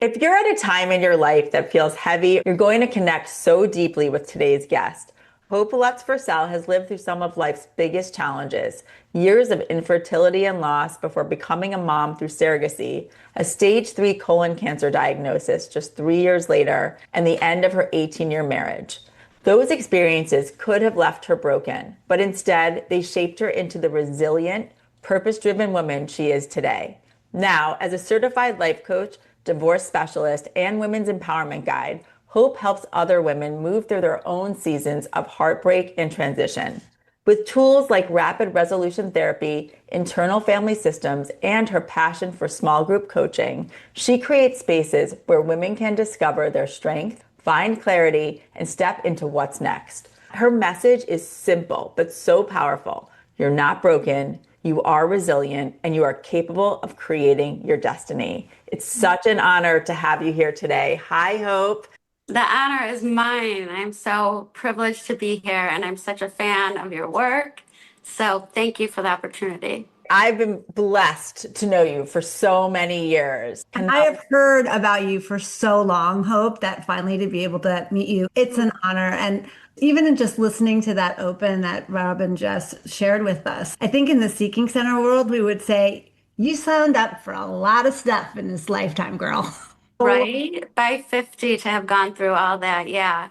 If you're at a time in your life that feels heavy, you're going to connect so deeply with today's guest. Hope Lutz Firsel has lived through some of life's biggest challenges, years of infertility and loss before becoming a mom through surrogacy, a stage 3 colon cancer diagnosis just 3 years later, and the end of her 18-year marriage. Those experiences could have left her broken, but instead they shaped her into the resilient, purpose-driven woman she is today. Now, as a certified life coach, divorce specialist, and women's empowerment guide, Hope helps other women move through their own seasons of heartbreak and transition. With tools like rapid resolution therapy, internal family systems, and her passion for small group coaching, she creates spaces where women can discover their strength, find clarity, and step into what's next. Her message is simple, but so powerful. You're not broken. You are resilient and you are capable of creating your destiny. It's such an honor to have you here today. Hi, Hope. The honor is mine. I'm so privileged to be here, and I'm such a fan of your work. So thank you for the opportunity. I've been blessed to know you for so many years. I have heard about you for so long, Hope, that finally to be able to meet you, it's an honor. And even in just listening to that open that Robin just shared with us, I think in the Seeking Center world, we would say, you signed up for a lot of stuff in this lifetime, girl. Right? By 50 to have gone through all that. Yeah.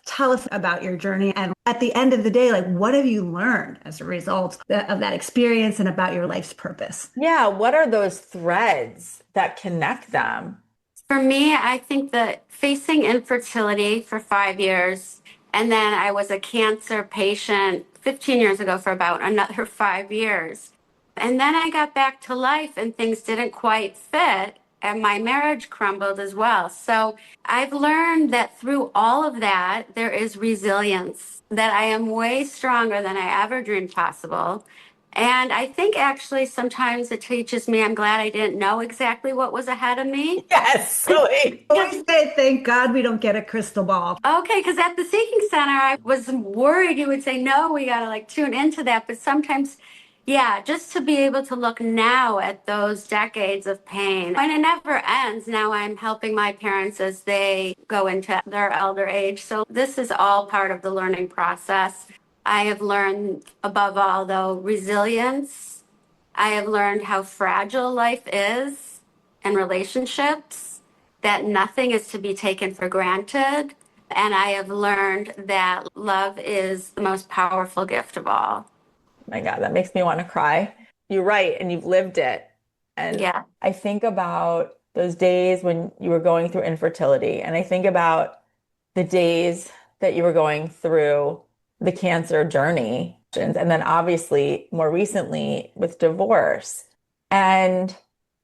Tell us about your journey. And at the end of the day, like, what have you learned as a result of that experience and about your life's purpose? Yeah, what are those threads that connect them? For me, I think that facing infertility for 5 years, and then I was a cancer patient 15 years ago for about another 5 years. And then I got back to life and things didn't quite fit. And my marriage crumbled as well. So I've learned that through all of that, there is resilience, that I am way stronger than I ever dreamed possible. And I think actually sometimes it teaches me, I'm glad I didn't know exactly what was ahead of me. Yes, silly. Always say, thank God we don't get a crystal ball. Okay, because at the Seeking Center, I was worried you would say, no, we got to like tune into that. But sometimes, yeah, just to be able to look now at those decades of pain. And it never ends. Now I'm helping my parents as they go into their elder age. So this is all part of the learning process. I have learned, above all, though, resilience. I have learned how fragile life is and relationships, that nothing is to be taken for granted. And I have learned that love is the most powerful gift of all. My God, that makes me want to cry. You're right, and you've lived it. And Yeah. I think about those days when you were going through infertility, and I think about the days that you were going through the cancer journey, and then obviously more recently with divorce. And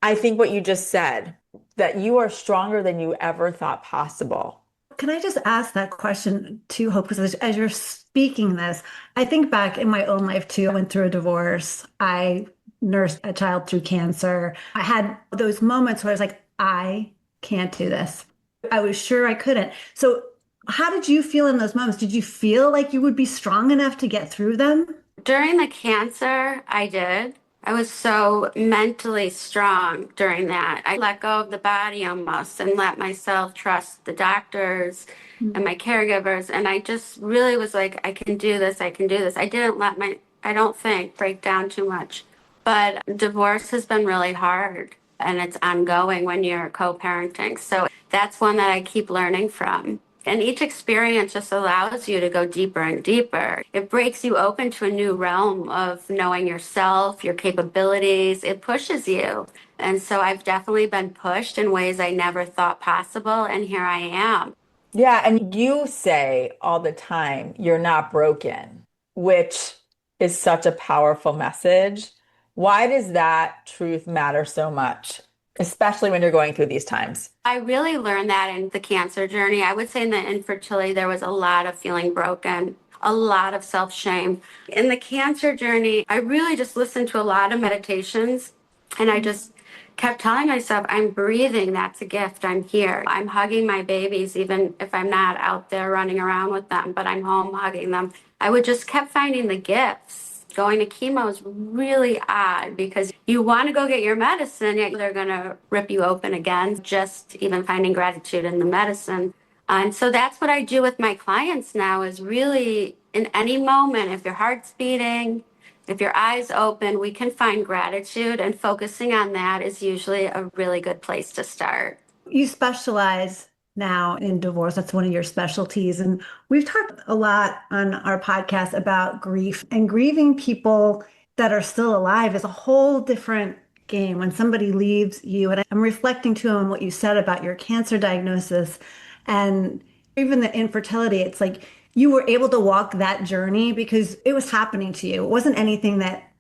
I think what you just said, that you are stronger than you ever thought possible. Can I just ask that question too, Hope? Because as you're speaking this, I think back in my own life too. I went through a divorce. I nursed a child through cancer. I had those moments where I was like, I can't do this. I was sure I couldn't. So how did you feel in those moments? Did you feel like you would be strong enough to get through them? During the cancer, I did. I was so mentally strong during that. I let go of the body almost and let myself trust the doctors and my caregivers. And I just really was like, I can do this. I can do this. I didn't let I don't think, break down too much. But divorce has been really hard and it's ongoing when you're co-parenting. So that's one that I keep learning from. And each experience just allows you to go deeper and deeper. It breaks you open to a new realm of knowing yourself, your capabilities. It pushes you. And so I've definitely been pushed in ways I never thought possible. And here I am. Yeah, and you say all the time, you're not broken, which is such a powerful message. Why does that truth matter so much, especially when you're going through these times? I really learned that in the cancer journey. I would say in the infertility, there was a lot of feeling broken, a lot of self-shame. In the cancer journey, I really just listened to a lot of meditations and I just kept telling myself, I'm breathing, that's a gift, I'm here. I'm hugging my babies, even if I'm not out there running around with them, but I'm home hugging them. I would just kept finding the gifts. Going to chemo is really odd because you want to go get your medicine, yet they're going to rip you open again, just even finding gratitude in the medicine. And so that's what I do with my clients now is really in any moment, if your heart's beating, if your eyes open, we can find gratitude, and focusing on that is usually a really good place to start. You specialize now in divorce. That's one of your specialties. And we've talked a lot on our podcast about grief, and grieving people that are still alive is a whole different game when somebody leaves you. And I'm reflecting too on what you said about your cancer diagnosis and even the infertility. It's like you were able to walk that journey because it was happening to you. It wasn't anything that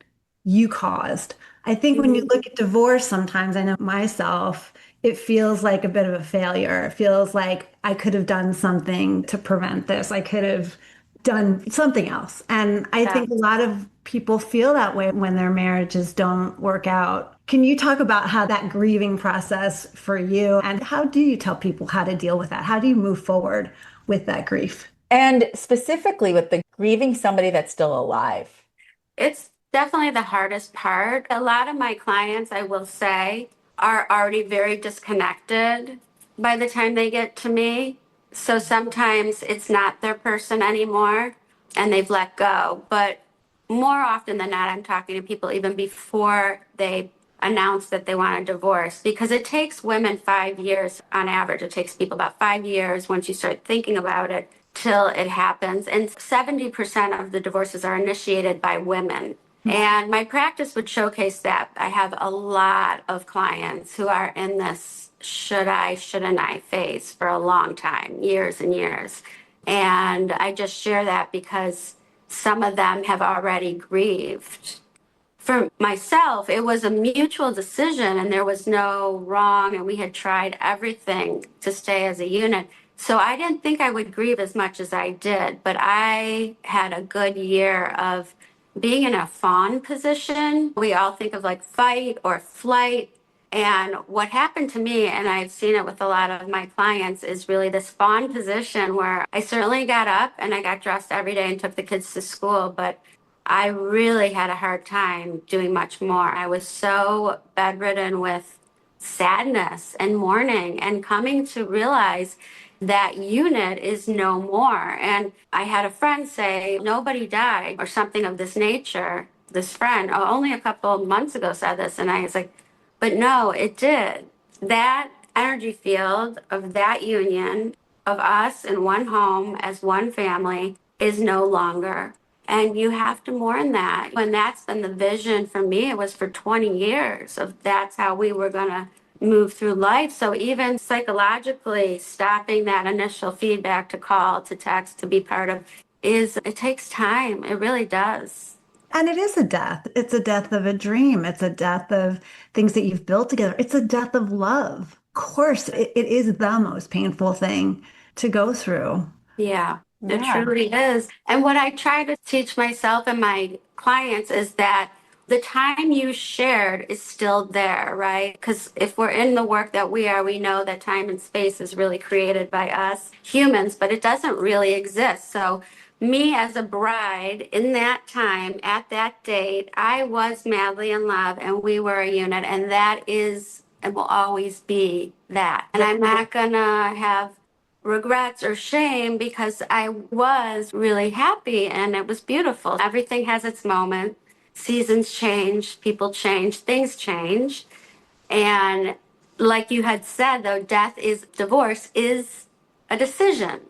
you caused. I think when you look at divorce, sometimes I know myself, it feels like a bit of a failure. It feels like I could have done something to prevent this. I could have done something else. And I Yeah. think a lot of people feel that way when their marriages don't work out. Can you talk about how that grieving process for you, and how do you tell people how to deal with that? How do you move forward with that grief? And specifically with the grieving somebody that's still alive. It's definitely the hardest part. A lot of my clients, I will say, are already very disconnected by the time they get to me. So sometimes it's not their person anymore and they've let go. But more often than not, I'm talking to people even before they announce that they want a divorce because it takes women 5 years on average. It takes people about 5 years once you start thinking about it till it happens. And 70% of the divorces are initiated by women. And my practice would showcase that. I have a lot of clients who are in this should I, shouldn't I phase for a long time, years and years. And I just share that because some of them have already grieved. For myself, it was a mutual decision and there was no wrong, and we had tried everything to stay as a unit. So I didn't think I would grieve as much as I did, but I had a good year of being in a fawn position. We all think of like fight or flight. And what happened to me, and I've seen it with a lot of my clients, is really this fawn position where I certainly got up and I got dressed every day and took the kids to school, but I really had a hard time doing much more. I was so bedridden with sadness and mourning and coming to realize that unit is no more. And I had a friend say, nobody died or something of this nature. This friend, only a couple of months ago, said this. And I was like, but no, it did. That energy field of that union of us in one home as one family is no longer. And you have to mourn that. And that's been the vision for me. It was for 20 years of that's how we were going to move through life. So even psychologically, stopping that initial feedback to call, to text, to be part of it takes time. It really does. And it is a death. It's a death of a dream. It's a death of things that you've built together. It's a death of love. Of course, it is the most painful thing to go through. Yeah, it Yeah. truly is. And what I try to teach myself and my clients is that the time you shared is still there, right? Because if we're in the work that we are, we know that time and space is really created by us humans, but it doesn't really exist. So me as a bride in that time, at that date, I was madly in love and we were a unit, and that is and will always be that. And I'm not gonna have regrets or shame because I was really happy and it was beautiful. Everything has its moment. Seasons change, people change, things change. And like you had said, though, divorce is a decision.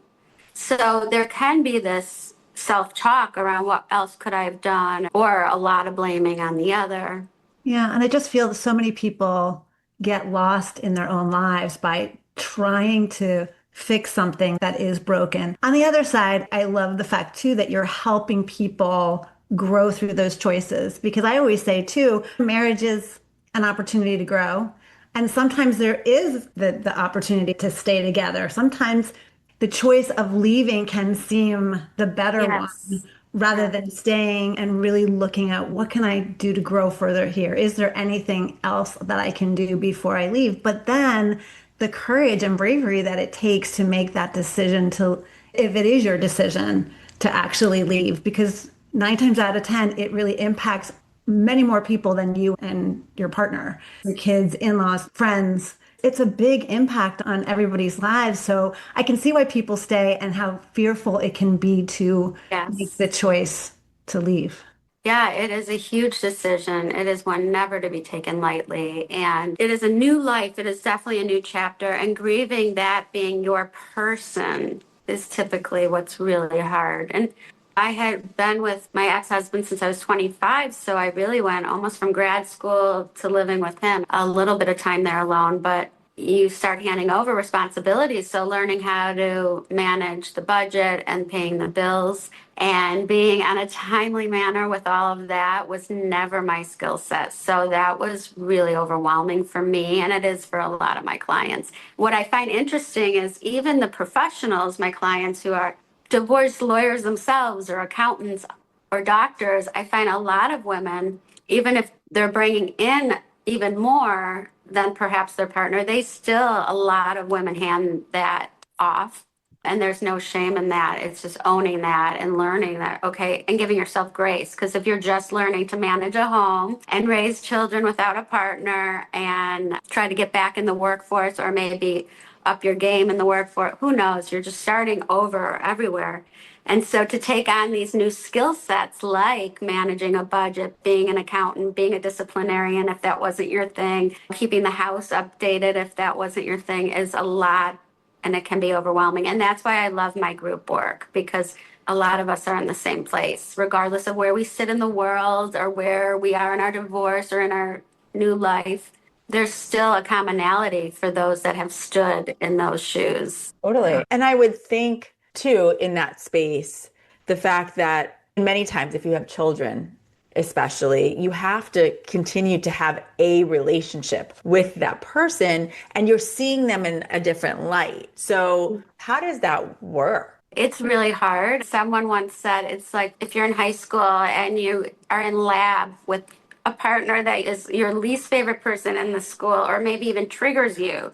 So there can be this self-talk around what else could I have done, or a lot of blaming on the other. Yeah, and I just feel that so many people get lost in their own lives by trying to fix something that is broken. On the other side, I love the fact too that you're helping people grow through those choices, because I always say too, marriage is an opportunity to grow. And sometimes there is the opportunity to stay together. Sometimes the choice of leaving can seem the better one Yes. rather than staying and really looking at what can I do to grow further here? Is there anything else that I can do before I leave? But then the courage and bravery that it takes to make that decision to, if it is your decision to actually leave, because 9 times out of 10, it really impacts many more people than you and your partner, your kids, in-laws, friends. It's a big impact on everybody's lives. So I can see why people stay and how fearful it can be to make the Yes. choice to leave. Yeah, it is a huge decision. It is one never to be taken lightly. And it is a new life. It is definitely a new chapter. And grieving that being your person is typically what's really hard. And I had been with my ex-husband since I was 25. So I really went almost from grad school to living with him, a little bit of time there alone. But you start handing over responsibilities. So learning how to manage the budget and paying the bills and being on a timely manner with all of that was never my skill set. So that was really overwhelming for me, and it is for a lot of my clients. What I find interesting is even the professionals, my clients who are divorce lawyers themselves or accountants or doctors, I find a lot of women, even if they're bringing in even more than perhaps their partner, they still, a lot of women hand that off. And there's no shame in that. It's just owning that and learning that, okay, and giving yourself grace. Because if you're just learning to manage a home and raise children without a partner and try to get back in the workforce or maybe up your game in the workforce, who knows? You're just starting over everywhere. And so to take on these new skill sets like managing a budget, being an accountant, being a disciplinarian, if that wasn't your thing, keeping the house updated, if that wasn't your thing, is a lot and it can be overwhelming. And that's why I love my group work because a lot of us are in the same place, regardless of where we sit in the world or where we are in our divorce or in our new life. There's still a commonality for those that have stood in those shoes. Totally. And I would think too, in that space, the fact that many times if you have children, especially, you have to continue to have a relationship with that person and you're seeing them in a different light. So how does that work? It's really hard. Someone once said it's like if you're in high school and you are in lab with a partner that is your least favorite person in the school, or maybe even triggers you,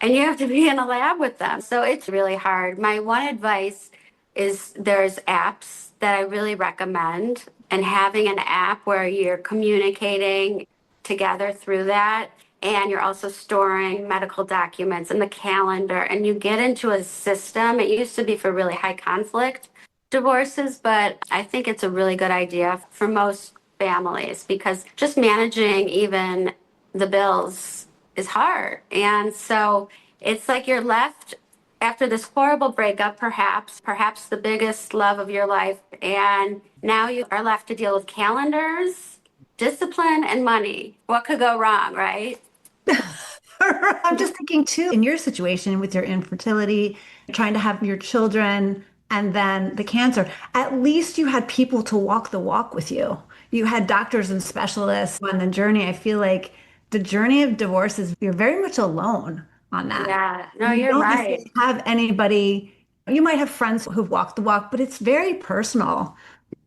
and you have to be in a lab with them. So it's really hard. My one advice is there's apps that I really recommend, and having an app where you're communicating together through that and you're also storing medical documents and the calendar and you get into a system. It used to be for really high conflict divorces, but I think it's a really good idea for most families because just managing even the bills is hard. And so it's like you're left after this horrible breakup, perhaps the biggest love of your life, and now you are left to deal with calendars, discipline, and money. What could go wrong, right? I'm just thinking too, in your situation with your infertility, trying to have your children, and then the cancer, at least you had people to walk the walk with you. You had doctors and specialists on the journey. I feel like the journey of divorce is you're very much alone on that. Yeah, no, You you're don't right. necessarily have anybody. You might have friends who've walked the walk, but it's very personal.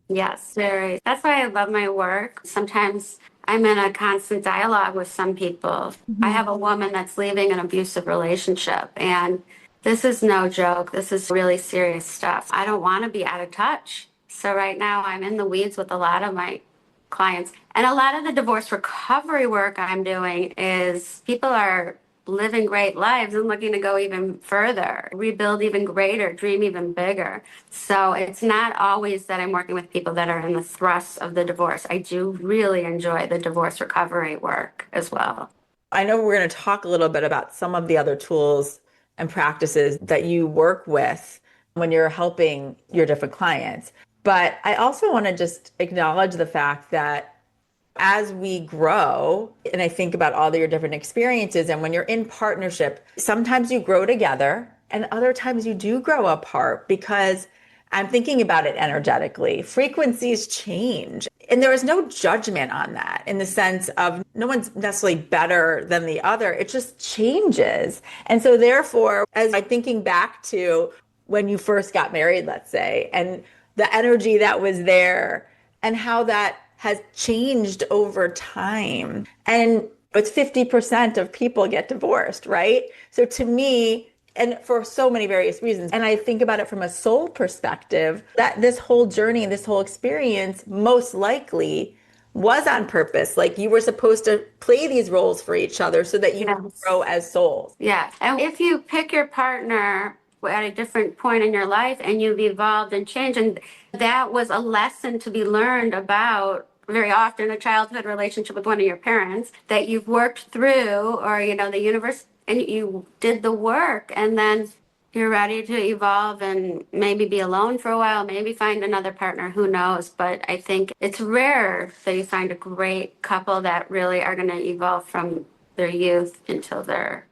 Yes, very. That's why I love my work. Sometimes I'm in a constant dialogue with some people. I Mhm. have a woman that's leaving an abusive relationship, and this is no joke. This is really serious stuff. I don't want to be out of touch. So right now I'm in the weeds with a lot of my clients. And a lot of the divorce recovery work I'm doing is people are living great lives and looking to go even further, rebuild even greater, dream even bigger. So it's not always that I'm working with people that are in the thrust of the divorce. I do really enjoy the divorce recovery work as well. I know we're going to talk a little bit about some of the other tools and practices that you work with when you're helping your different clients. But I also want to just acknowledge the fact that as we grow, and I think about all your different experiences, and when you're in partnership, sometimes you grow together and other times you do grow apart because I'm thinking about it energetically. Frequencies change. And there is no judgment on that in the sense of no one's necessarily better than the other. It just changes. And so, therefore, as I'm thinking back to when you first got married, let's say, and the energy that was there and how that has changed over time. And it's 50% of people get divorced, right? So to me, And for so many various reasons. And I think about it from a soul perspective that this whole journey, this whole experience most likely was on purpose. Like you were supposed to play these roles for each other so that you could Yes. grow as souls. Yeah. And if you pick your partner at a different point in your life and you've evolved and changed, and that was a lesson to be learned about very often a childhood relationship with one of your parents that you've worked through, or, the universe, and you did the work, and then you're ready to evolve and maybe be alone for a while, maybe find another partner, who knows? But I think it's rare that you find a great couple that really are going to evolve from their youth until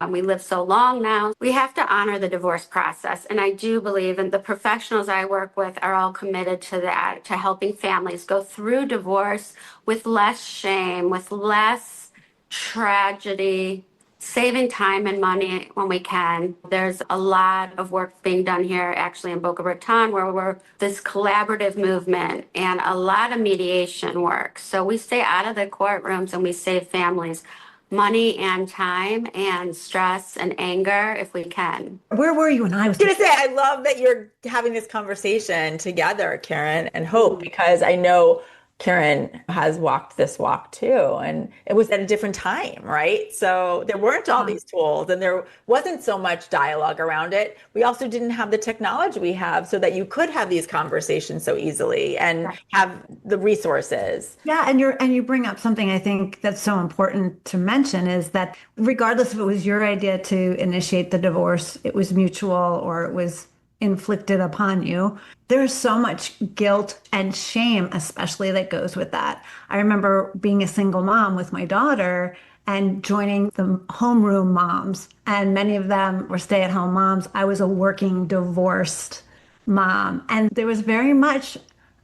we live so long now. We have to honor the divorce process. And I do believe, and the professionals I work with are all committed to that, to helping families go through divorce with less shame, with less tragedy, saving time and money when we can. There's a lot of work being done here actually in Boca Raton where we're this collaborative movement and a lot of mediation work. So we stay out of the courtrooms and we save families money and time and stress and anger if we can. Where were you when I was I was going to say, I love that you're having this conversation together, Karen and Hope, because I know Karen has walked this walk too. And it was at a different time, right? So there weren't all these tools and there wasn't so much dialogue around it. We also didn't have the technology we have so that you could have these conversations so easily and have the resources. Yeah, and you bring up something I think that's so important to mention is that regardless if it was your idea to initiate the divorce, it was mutual or it was inflicted upon you, there's so much guilt and shame, especially that goes with that. I remember being a single mom with my daughter and joining the homeroom moms, and many of them were stay-at-home moms. I was a working divorced mom, and there was very much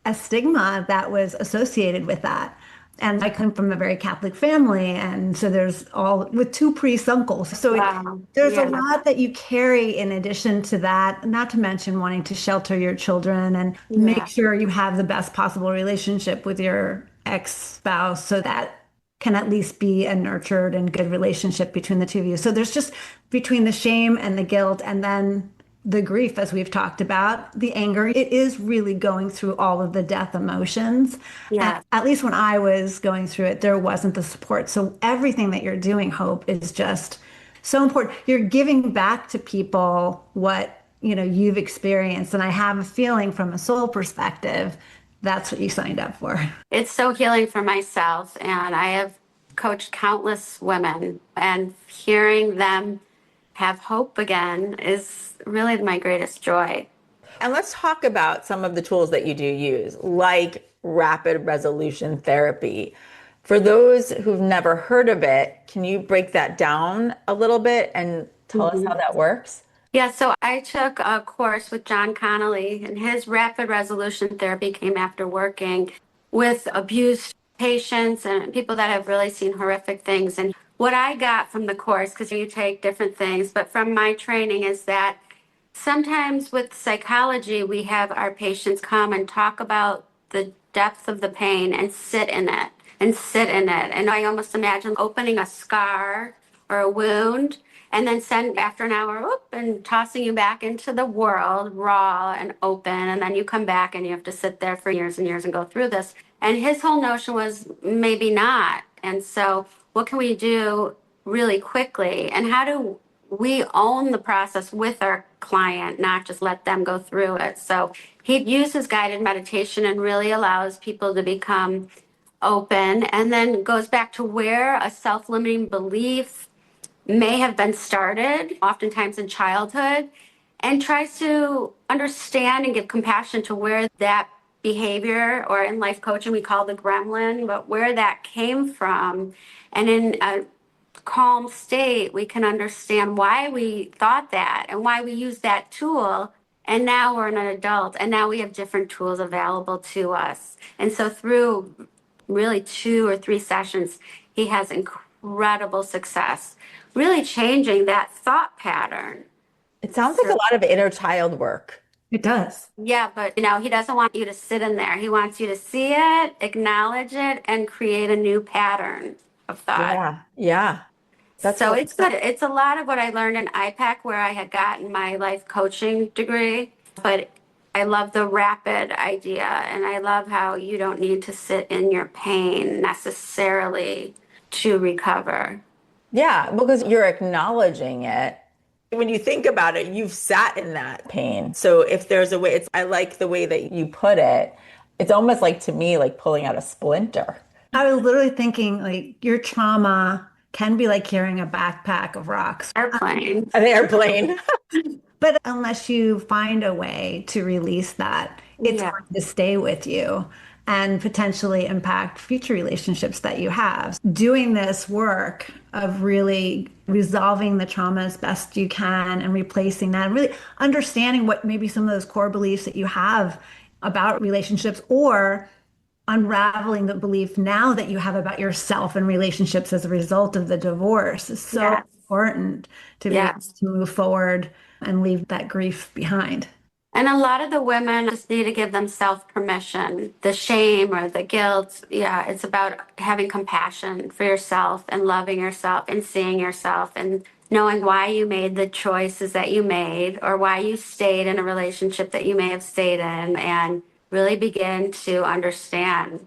a stigma that was associated with that. And I come from a very Catholic family, and so there's all with two priest uncles. So there's a lot that you carry in addition to that, not to mention wanting to shelter your children and make sure you have the best possible relationship with your ex-spouse so that can at least be a nurtured and good relationship between the two of you. So there's just between the shame and the guilt and then the grief, as we've talked about, the anger, it is really going through all of the death emotions. Yeah. At least when I was going through it, there wasn't the support. So everything that you're doing, Hope, is just so important. You're giving back to people what, you've experienced. And I have a feeling from a soul perspective, that's what you signed up for. It's so healing for myself. And I have coached countless women, and hearing them have hope again is really my greatest joy. And let's talk about some of the tools that you do use, like rapid resolution therapy. For those who've never heard of it, can you break that down a little bit and tell us how that works? Yeah, so I took a course with John Connolly, and his rapid resolution therapy came after working with abused patients and people that have really seen horrific things. And what I got from the course, because you take different things, but from my training is that sometimes with psychology, we have our patients come and talk about the depth of the pain and sit in it and sit in it. And I almost imagine opening a scar or a wound and then send after an hour and tossing you back into the world raw and open. And then you come back and you have to sit there for years and years and go through this. And his whole notion was maybe not. And so what can we do really quickly? And how do we own the process with our client, not just let them go through it? So he uses guided meditation and really allows people to become open, and then goes back to where a self-limiting belief may have been started, oftentimes in childhood, and tries to understand and give compassion to where that behavior, or in life coaching we call the gremlin, but where that came from. And in a calm state, we can understand why we thought that and why we use that tool. And now we're an adult, and now we have different tools available to us. And so through really 2 or 3 sessions, he has incredible success, really changing that thought pattern. It sounds like a lot of inner child work. It does. Yeah, but he doesn't want you to sit in there. He wants you to see it, acknowledge it, and create a new pattern of thought. Yeah. That's So what, it's good. It's a lot of what I learned in IPAC where I had gotten my life coaching degree, but I love the rapid idea and I love how you don't need to sit in your pain necessarily to recover. yeah, because you're acknowledging it. When you think about it, you've sat in that pain. So if there's a way, I like the way that you put it. It's almost like to me, like pulling out a splinter. I was literally thinking like your trauma can be like carrying a backpack of rocks. Airplane. An airplane. But unless you find a way to release that, it's Yeah. going to stay with you and potentially impact future relationships that you have. Doing this work of really resolving the trauma as best you can and replacing that, and really understanding what maybe some of those core beliefs that you have about relationships or unraveling the belief now that you have about yourself and relationships as a result of the divorce is so Yes. important to be able Yes. to move forward and leave that grief behind. And a lot of the women just need to give themselves permission. The shame or the guilt, yeah, it's about having compassion for yourself and loving yourself and seeing yourself and knowing why you made the choices that you made or why you stayed in a relationship that you may have stayed in and really begin to understand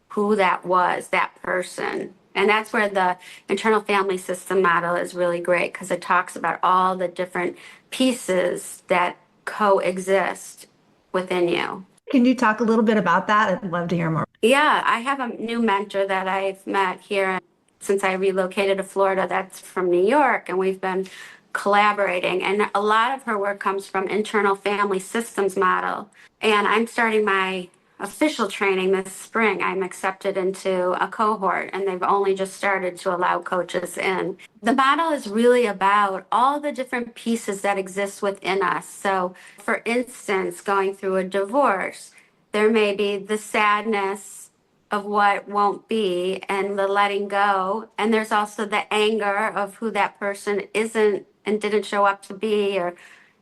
who that was, that person. And that's where the internal family system model is really great because it talks about all the different pieces that coexist within you. Can you talk a little bit about that? I'd love to hear more. Yeah, I have a new mentor that I've met here since I relocated to Florida that's from New York, and we've been collaborating. And a lot of her work comes from internal family systems model. And I'm starting my official training this spring. I'm accepted into a cohort, and they've only just started to allow coaches in. The model is really about all the different pieces that exist within us. So, for instance, going through a divorce, there may be the sadness of what won't be and the letting go. And there's also the anger of who that person isn't and didn't show up to be, or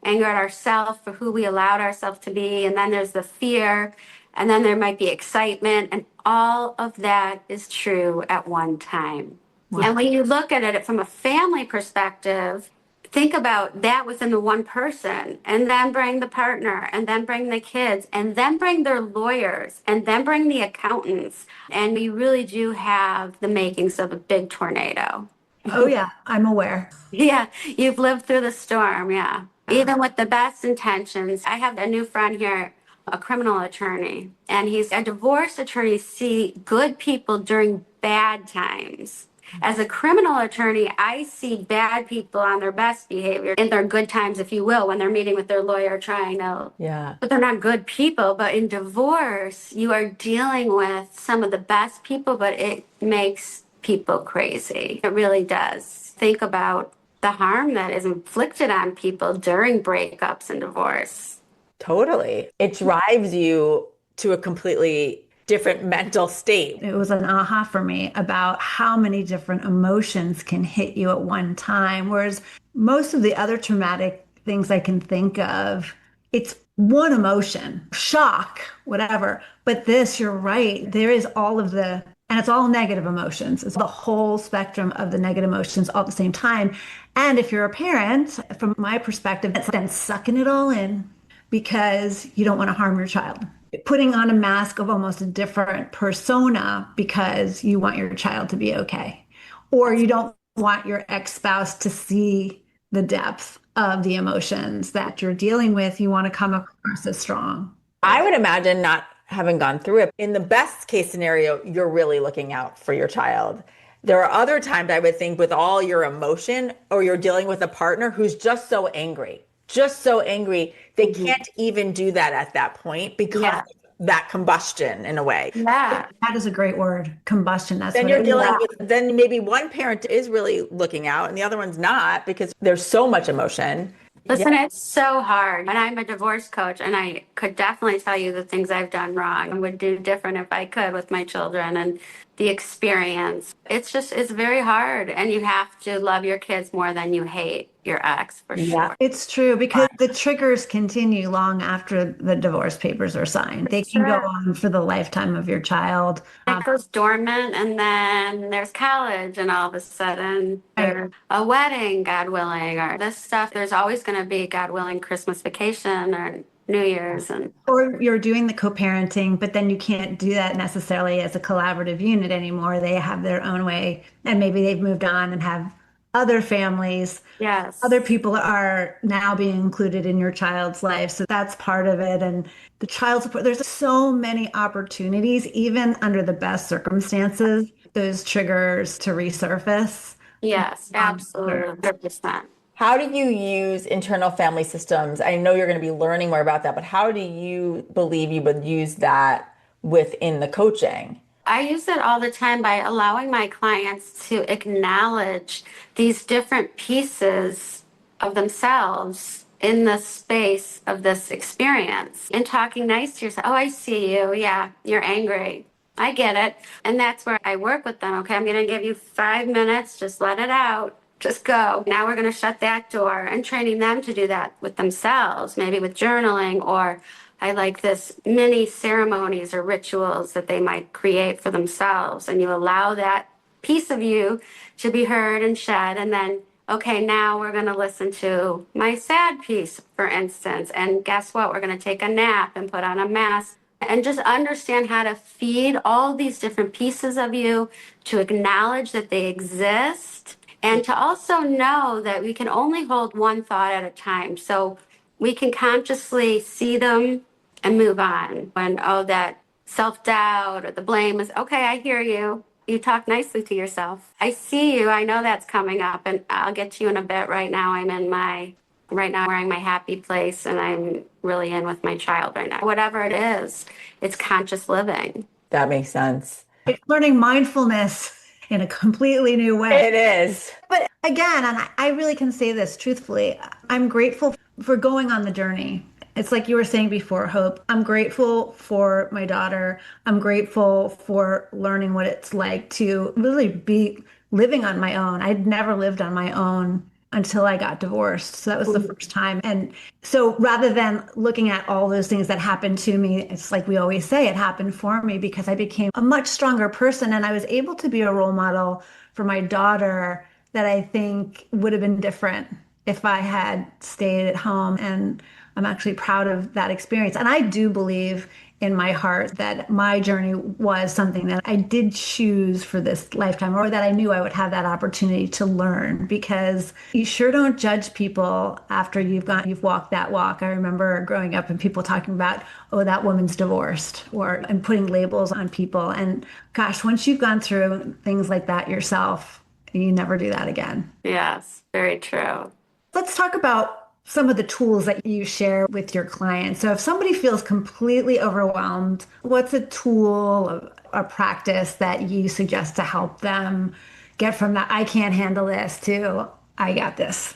anger at ourselves for who we allowed ourselves to be. And then there's the fear. And then there might be excitement. And all of that is true at one time. Wow. And when you look at it from a family perspective, think about that within the one person and then bring the partner and then bring the kids and then bring their lawyers and then bring the accountants. And you really do have the makings of a big tornado. Oh, yeah, I'm aware. Yeah, you've lived through the storm. Yeah. Even with the best intentions. I have a new friend here, a criminal attorney, and he's a divorce attorney, see good people during bad times. As a criminal attorney, I see bad people on their best behavior in their good times, if you will, when they're meeting with their lawyer trying to, Yeah. but they're not good people. But in divorce, you are dealing with some of the best people, but it makes people crazy. It really does. Think about the harm that is inflicted on people during breakups and divorce. Totally. It drives you to a completely different mental state. It was an aha for me about how many different emotions can hit you at one time. Whereas most of the other traumatic things I can think of, it's one emotion, shock, whatever. But this, you're right, there is all of the, and it's all negative emotions. It's the whole spectrum of the negative emotions all at the same time. And if you're a parent, from my perspective, it's then sucking it all in because you don't want to harm your child. Putting on a mask of almost a different persona because you want your child to be okay. Or you don't want your ex-spouse to see the depth of the emotions that you're dealing with. You want to come across as strong. I would imagine, not having gone through it, in the best case scenario, you're really looking out for your child. There are other times I would think with all your emotion, or you're dealing with a partner who's just so angry, they can't even do that at that point because Yeah. of that combustion in a way. Yeah. That is a great word, combustion. That's Then what you're it dealing is. with, then maybe one parent is really looking out and the other one's not because there's so much emotion. Listen, it's so hard. And I'm a divorce coach, and I could definitely tell you the things I've done wrong and would do different if I could with my children. And the experience. It's very hard, and you have to love your kids more than you hate your ex, for Yeah, sure. it's true because the triggers continue long after the divorce papers are signed. They can go Sure. on for the lifetime of your child. It goes dormant, and then there's college, and all of a sudden Right. there's a wedding, God willing, or this stuff. There's always going to be, God willing, Christmas vacation or New Year's, and Or you're doing the co-parenting, but then you can't do that necessarily as a collaborative unit anymore. They have their own way, and maybe they've moved on and have other families. Other yes, people are now being included in your child's life. So that's part of it. And the child support, there's so many opportunities, even under the best circumstances, those triggers to resurface. yes, absolutely, 100%. How do you use internal family systems? I know you're going to be learning more about that, but how do you believe you would use that within the coaching? I use it all the time by allowing my clients to acknowledge these different pieces of themselves in the space of this experience and talking nice to yourself. Oh, I see you. Yeah, you're angry. I get it. And that's where I work with them. Okay, I'm going to give you 5 minutes. Just let it out. Just go. Now we're going to shut that door, and training them to do that with themselves, maybe with journaling, or I like this mini ceremonies or rituals that they might create for themselves. And you allow that piece of you to be heard and shed. And then, okay, now we're going to listen to my sad piece, for instance. And guess what? We're going to take a nap and put on a mask and just understand how to feed all these different pieces of you, to acknowledge that they exist, and to also know that we can only hold one thought at a time. So we can consciously see them and move on. When, oh, that self doubt or the blame is, okay, I hear you. You talk nicely to yourself. I see you. I know that's coming up, and I'll get to you in a bit. Right now, wearing my happy place, and I'm really in with my child right now. Whatever it is, it's conscious living. That makes sense. It's learning mindfulness in a completely new way. It is. But again, and I really can say this truthfully, I'm grateful for going on the journey. It's like you were saying before, Hope. I'm grateful for my daughter. I'm grateful for learning what it's like to really be living on my own. I'd never lived on my own until I got divorced. So that was the first time. And so rather than looking at all those things that happened to me, it's like we always say, it happened for me because I became a much stronger person and I was able to be a role model for my daughter that I think would have been different if I had stayed at home. And I'm actually proud of that experience. And I do believe in my heart that my journey was something that I did choose for this lifetime, or that I knew I would have that opportunity to learn, because you sure don't judge people after you've walked that walk. I remember growing up and people talking about, oh, that woman's divorced, and putting labels on people. And gosh, once you've gone through things like that yourself, you never do that again. Yes, very true. Let's talk about some of the tools that you share with your clients. So if somebody feels completely overwhelmed, what's a tool, a practice that you suggest to help them get from that I can't handle this to I got this?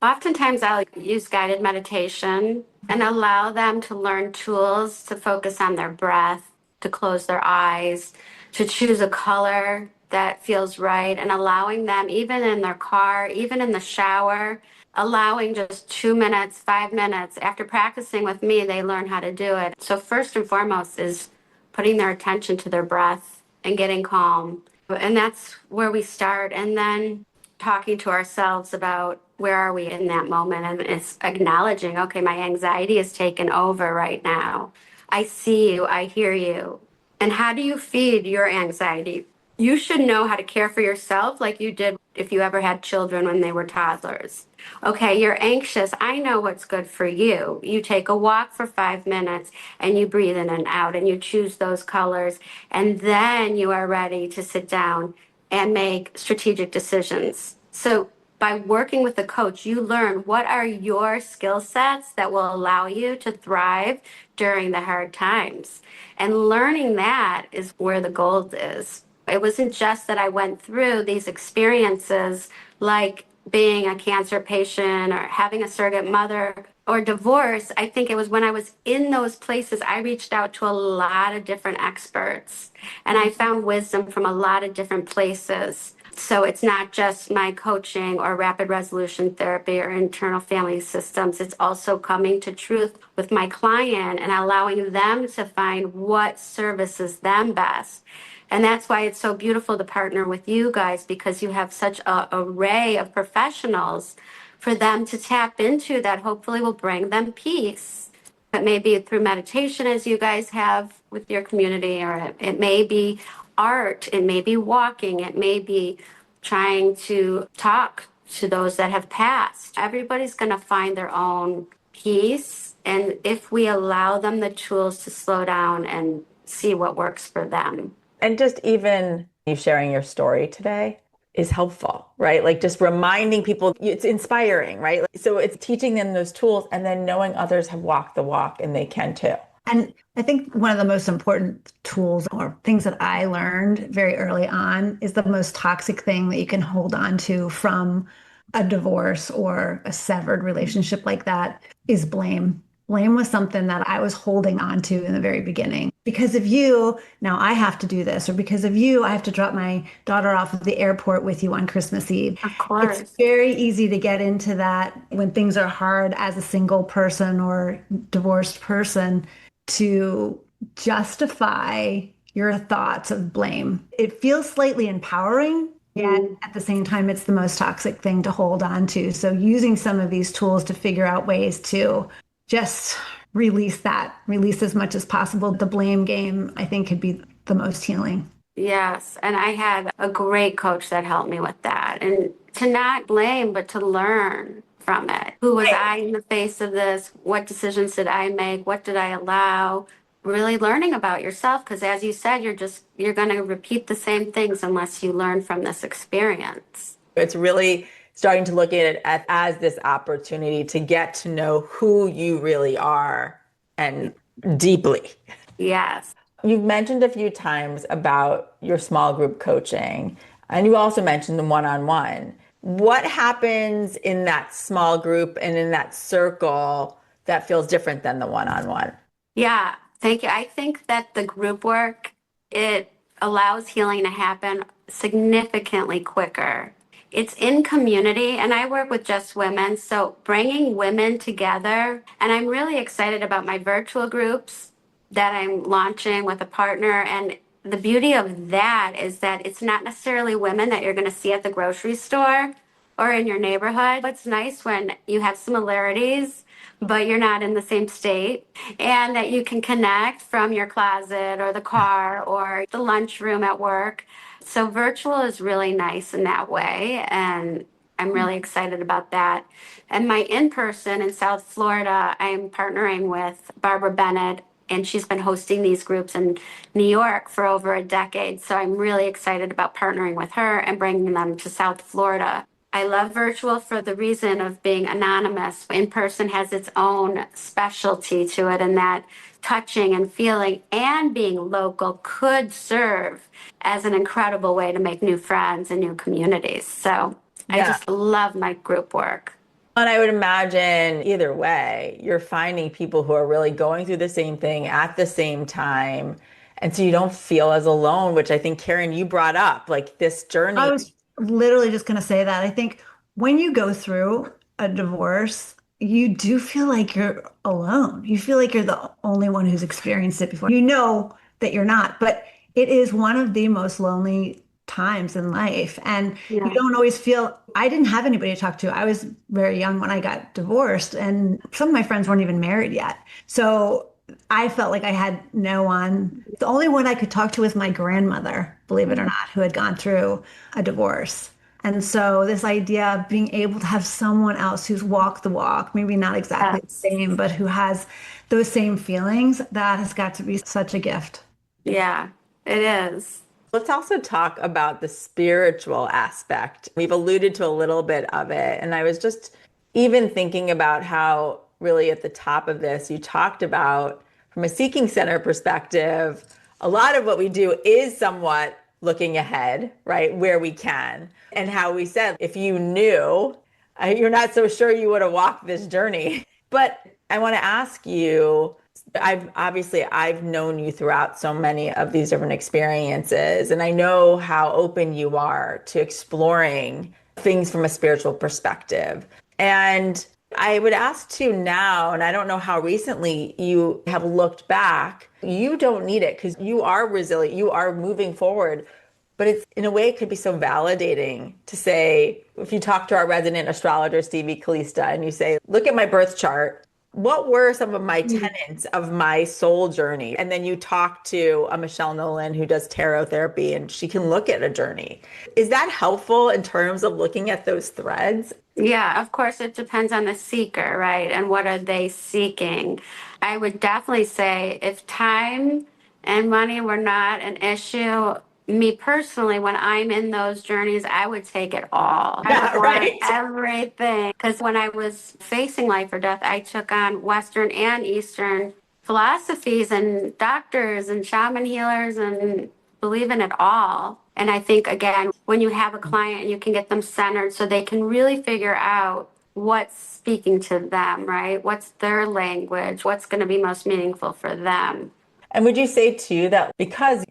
Oftentimes, I'll use guided meditation and allow them to learn tools to focus on their breath, to close their eyes, to choose a color that feels right, and allowing them, even in their car, even in the shower, allowing just 2 minutes, 5 minutes. After practicing with me, they learn how to do it. So, first and foremost, is putting their attention to their breath and getting calm. And that's where we start. And then talking to ourselves about where are we in that moment, and it's acknowledging, okay, my anxiety is taken over right now. I see you, I hear you. And how do you feed your anxiety? You should know how to care for yourself like you did if you ever had children when they were toddlers. Okay, you're anxious. I know what's good for you. You take a walk for 5 minutes and you breathe in and out and you choose those colors, and then you are ready to sit down and make strategic decisions. So by working with a coach, you learn what are your skill sets that will allow you to thrive during the hard times. And learning that is where the gold is. It wasn't just that I went through these experiences like being a cancer patient or having a surrogate mother or divorce, I think it was when I was in those places, I reached out to a lot of different experts and I found wisdom from a lot of different places. So it's not just my coaching or rapid resolution therapy or internal family systems. It's also coming to truth with my client and allowing them to find what services them best. And that's why it's so beautiful to partner with you guys, because you have such an array of professionals for them to tap into that hopefully will bring them peace. It may be through meditation, as you guys have with your community, or it may be art, it may be walking, it may be trying to talk to those that have passed. Everybody's going to find their own peace. And if we allow them the tools to slow down and see what works for them. And just even you sharing your story today is helpful, right? Like just reminding people, it's inspiring, right? So it's teaching them those tools and then knowing others have walked the walk and they can too. And I think one of the most important tools or things that I learned very early on is the most toxic thing that you can hold on to from a divorce or a severed relationship like that is blame. Blame was something that I was holding on to in the very beginning. Because of you, now I have to do this, or because of you, I have to drop my daughter off at the airport with you on Christmas Eve. Of course. It's very easy to get into that when things are hard as a single person or divorced person to justify your thoughts of blame. It feels slightly empowering, yet at the same time, it's the most toxic thing to hold on to. So using some of these tools to figure out ways to just release as much as possible. The blame game, I think, could be the most healing. Yes. And I had a great coach that helped me with that. And to not blame, but to learn from it. Who was I in the face of this? What decisions did I make? What did I allow? Really learning about yourself, because as you said, you're going to repeat the same things unless you learn from this experience. It's really starting to look at it as this opportunity to get to know who you really are and deeply. Yes. You've mentioned a few times about your small group coaching, and you also mentioned the one-on-one. What happens in that small group and in that circle that feels different than the one-on-one? Yeah. Thank you. I think that the group work, it allows healing to happen significantly quicker. It's in community, and I work with just women, so bringing women together. And I'm really excited about my virtual groups that I'm launching with a partner. And the beauty of that is that it's not necessarily women that you're going to see at the grocery store or in your neighborhood. It's nice when you have similarities, but you're not in the same state, and that you can connect from your closet or the car or the lunchroom at work. So virtual is really nice in that way, and I'm really excited about that. And my in-person in South Florida, I'm partnering with Barbara Bennett, and she's been hosting these groups in New York for over a decade. So I'm really excited about partnering with her and bringing them to South Florida. I love virtual for the reason of being anonymous. In-person has its own specialty to it, and that touching and feeling and being local could serve as an incredible way to make new friends and new communities. So I just love my group work. And I would imagine either way, you're finding people who are really going through the same thing at the same time. And so you don't feel as alone, which I think, Karen, you brought up, like this journey. I was literally just going to say that. I think when you go through a divorce, you do feel like you're alone. You feel like you're the only one who's experienced it before. You know that you're not, but it is one of the most lonely times in life. And you don't always feel, I didn't have anybody to talk to. I was very young when I got divorced, and some of my friends weren't even married yet. So I felt like I had no one. The only one I could talk to was my grandmother, believe it or not, who had gone through a divorce. And so this idea of being able to have someone else who's walked the walk, maybe not exactly the same, but who has those same feelings, that has got to be such a gift. Yeah, it is. Let's also talk about the spiritual aspect. We've alluded to a little bit of it. And I was just even thinking about how really at the top of this, you talked about from a seeking center perspective, a lot of what we do is somewhat looking ahead, right, where we can. And how we said, if you knew, you're not so sure you would have walked this journey. But I want to ask you, I've known you throughout so many of these different experiences, and I know how open you are to exploring things from a spiritual perspective. And I would ask too now, and I don't know how recently you have looked back, you don't need it because you are resilient, you are moving forward. But it's in a way, it could be so validating to say, if you talk to our resident astrologer, Stevie Kalista, and you say, look at my birth chart. What were some of my tenets of my soul journey? And then you talk to a Michelle Nolan who does tarot therapy and she can look at a journey. Is that helpful in terms of looking at those threads? Yeah, of course, it depends on the seeker, right? And what are they seeking? I would definitely say if time and money were not an issue, me personally, when I'm in those journeys, I would take it all. I Yeah, would want right. everything. Because when I was facing life or death, I took on Western and Eastern philosophies and doctors and shaman healers and believe in it all. And I think, again, when you have a client, you can get them centered so they can really figure out what's speaking to them, right? What's their language? What's going to be most meaningful for them? And would you say too that because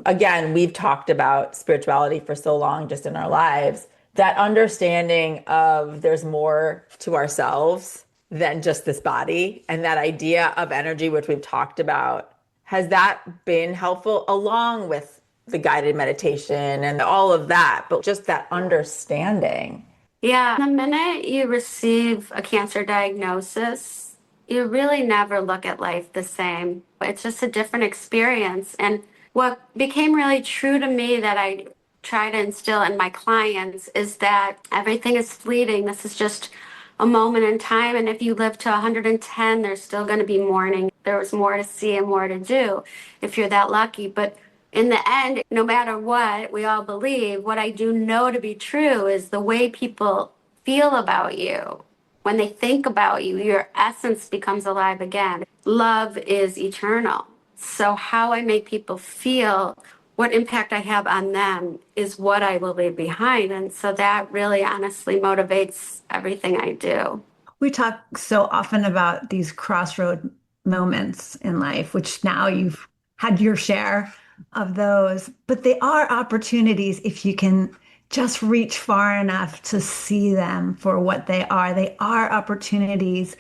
again, we've talked about spirituality for so long just in our lives, that understanding of there's more to ourselves than just this body and that idea of energy, which we've talked about, has that been helpful along with the guided meditation and all of that, but just that understanding? Yeah, the minute you receive a cancer diagnosis, you really never look at life the same. It's just a different experience. And what became really true to me that I try to instill in my clients is that everything is fleeting. This is just a moment in time. And if you live to 110, there's still going to be mourning. There was more to see and more to do if you're that lucky. But in the end, no matter what we all believe, what I do know to be true is the way people feel about you. When they think about you, your essence becomes alive again. Love is eternal. So, how I make people feel, what impact I have on them is what I will leave behind. And so that really honestly motivates everything I do. We talk so often about these crossroad moments in life, which now you've had your share of those, but they are opportunities if you can just reach far enough to see them for what they are. They are opportunities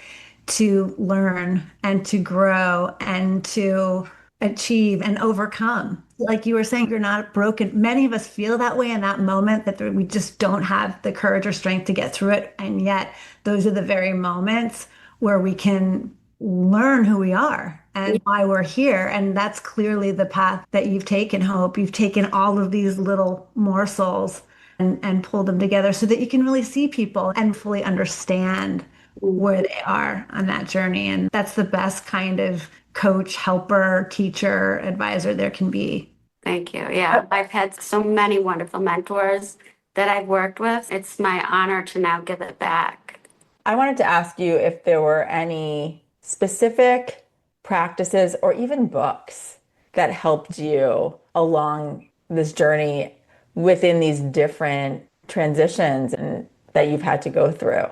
to learn and to grow and to achieve and overcome. Like you were saying, you're not broken. Many of us feel that way in that moment that we just don't have the courage or strength to get through it. And yet, those are the very moments where we can learn who we are and why we're here. And that's clearly the path that you've taken, Hope. You've taken all of these little morsels and pulled them together so that you can really see people and fully understand where they are on that journey. And that's the best kind of coach, helper, teacher, advisor there can be. Thank you. Yeah, I've had so many wonderful mentors that I've worked with. It's my honor to now give it back. I wanted to ask you if there were any specific practices or even books that helped you along this journey within these different transitions and that you've had to go through.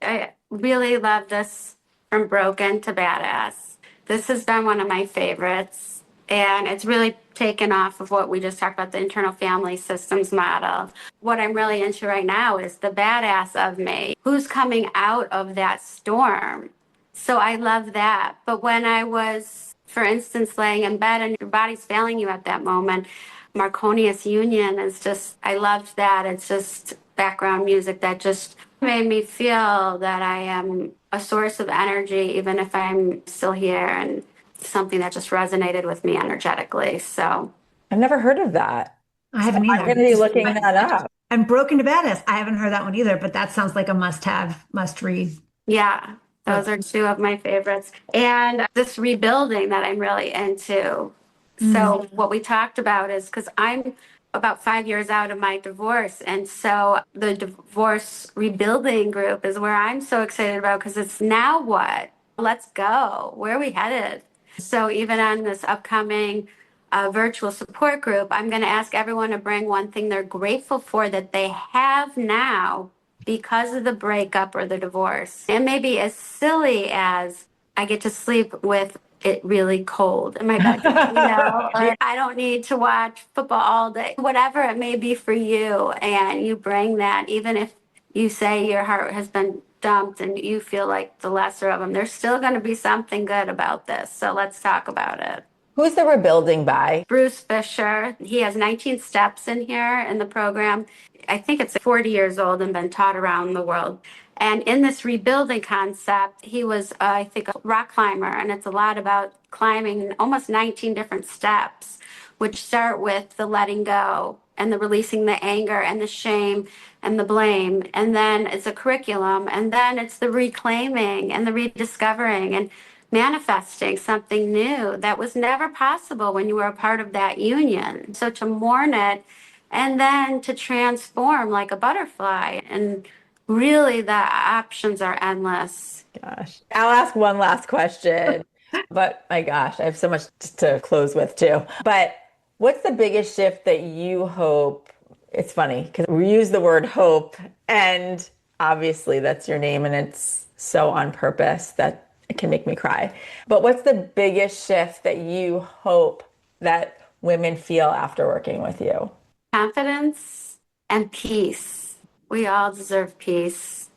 I really love this From Broken to Badass. This has been one of my favorites, and it's really taken off of what we just talked about, the internal family systems model. What I'm really into right now is the badass of me, who's coming out of that storm. So I love that. But when I was, for instance, laying in bed and your body's failing you at that moment, Marconius Union is just, I loved that. It's just background music that just made me feel that I am a source of energy, even if I'm still here, and something that just resonated with me energetically. So I've never heard of that. I haven't either. I'm going to be looking that up. And Broken to Badass. I haven't heard that one either, but that sounds like a must have, must read. yeah, those are two of my favorites. And this rebuilding that I'm really into. So what we talked about is because I'm about 5 years out of my divorce. And so the divorce rebuilding group is where I'm so excited about because it's now what? Let's go. Where are we headed? So even on this upcoming a virtual support group, I'm going to ask everyone to bring one thing they're grateful for that they have now because of the breakup or the divorce. It may be as silly as I get to sleep with it really cold in my bedroom, or I don't need to watch football all day, whatever it may be for you. And you bring that, even if you say your heart has been dumped and you feel like the lesser of them, there's still going to be something good about this. So let's talk about it. Who's the Rebuilding by? Bruce Fisher. He has 19 steps in here in the program. I think it's 40 years old and been taught around the world. And in this rebuilding concept, he was, I think, a rock climber. And it's a lot about climbing almost 19 different steps, which start with the letting go and the releasing the anger and the shame and the blame. And then it's a curriculum. And then it's the reclaiming and the rediscovering and manifesting something new that was never possible when you were a part of that union. So to mourn it and then to transform like a butterfly, and really the options are endless. Gosh. I'll ask one last question, but my gosh, I have so much to close with too. But what's the biggest shift that you hope? It's funny because we use the word hope, and obviously that's your name, and it's so on purpose that it can make me cry. But what's the biggest shift that you hope that women feel after working with you? Confidence and peace. We all deserve peace.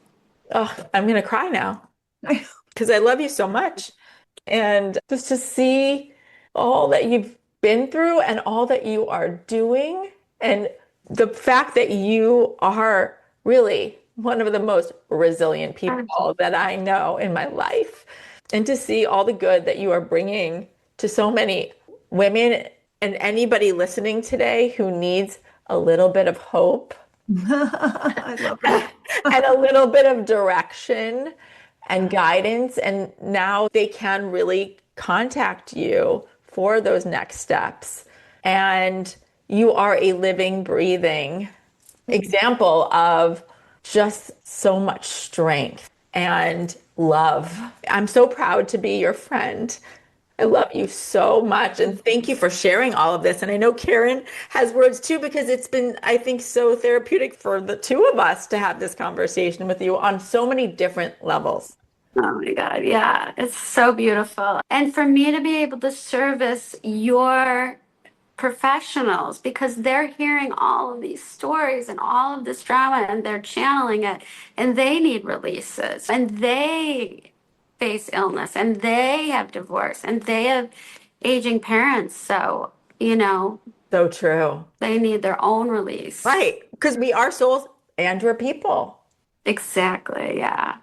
Oh, I'm going to cry now because I love you so much. And just to see all that you've been through and all that you are doing, and the fact that you are really one of the most resilient people that I know in my life. And to see all the good that you are bringing to so many women and anybody listening today who needs a little bit of hope. I love that. And a little bit of direction and guidance. And now they can really contact you for those next steps. And you are a living, breathing example of just so much strength and love. I'm so proud to be your friend. I love you so much. And thank you for sharing all of this. And I know Karen has words too, because it's been, I think, so therapeutic for the two of us to have this conversation with you on so many different levels. Oh my God. Yeah. It's so beautiful. And for me to be able to service your professionals, because they're hearing all of these stories and all of this drama and they're channeling it, and they need releases, and they face illness, and they have divorce, and they have aging parents. So, So true. they need their own release. Right. Because we are souls and we're people. Exactly. Yeah.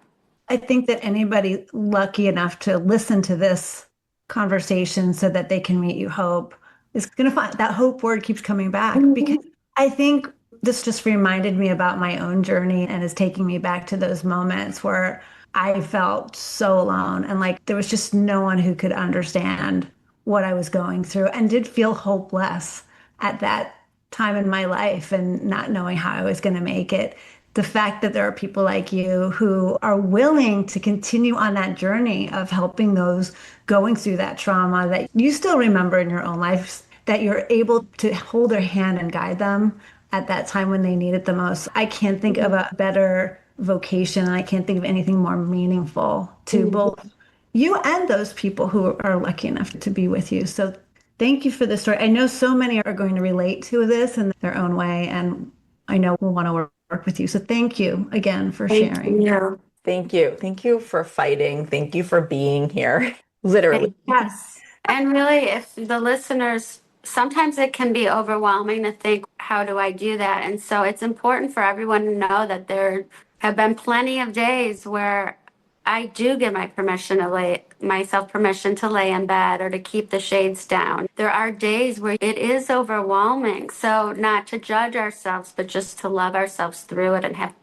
I think that anybody lucky enough to listen to this conversation so that they can meet you, Hope, is going to find that hope word keeps coming back, because I think this just reminded me about my own journey and is taking me back to those moments where I felt so alone and like there was just no one who could understand what I was going through, and did feel hopeless at that time in my life and not knowing how I was going to make it. The fact that there are people like you who are willing to continue on that journey of helping those going through that trauma that you still remember in your own life, that you're able to hold their hand and guide them at that time when they need it the most. I can't think of a better vocation, and I can't think of anything more meaningful to both you and those people who are lucky enough to be with you. So thank you for this story. I know so many are going to relate to this in their own way, and I know we'll want to work with you. So thank you again for sharing. Yeah. Thank you. Thank you for fighting. Thank you for being here. Literally. Yes. And really, if the listeners, sometimes it can be overwhelming to think, how do I do that? And so it's important for everyone to know that there have been plenty of days where I do give myself permission to lay in bed or to keep the shades down. There are days where it is overwhelming. So not to judge ourselves, but just to love ourselves through it and have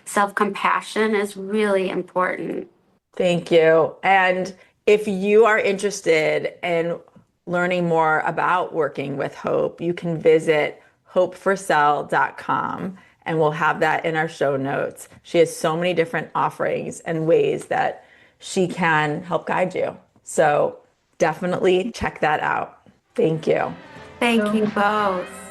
self-compassion is really important. Thank you. And if you are interested in learning more about working with Hope, you can visit hopefirsel.com, and we'll have that in our show notes. She has so many different offerings and ways that she can help guide you. So definitely check that out. Thank you. Thank you both.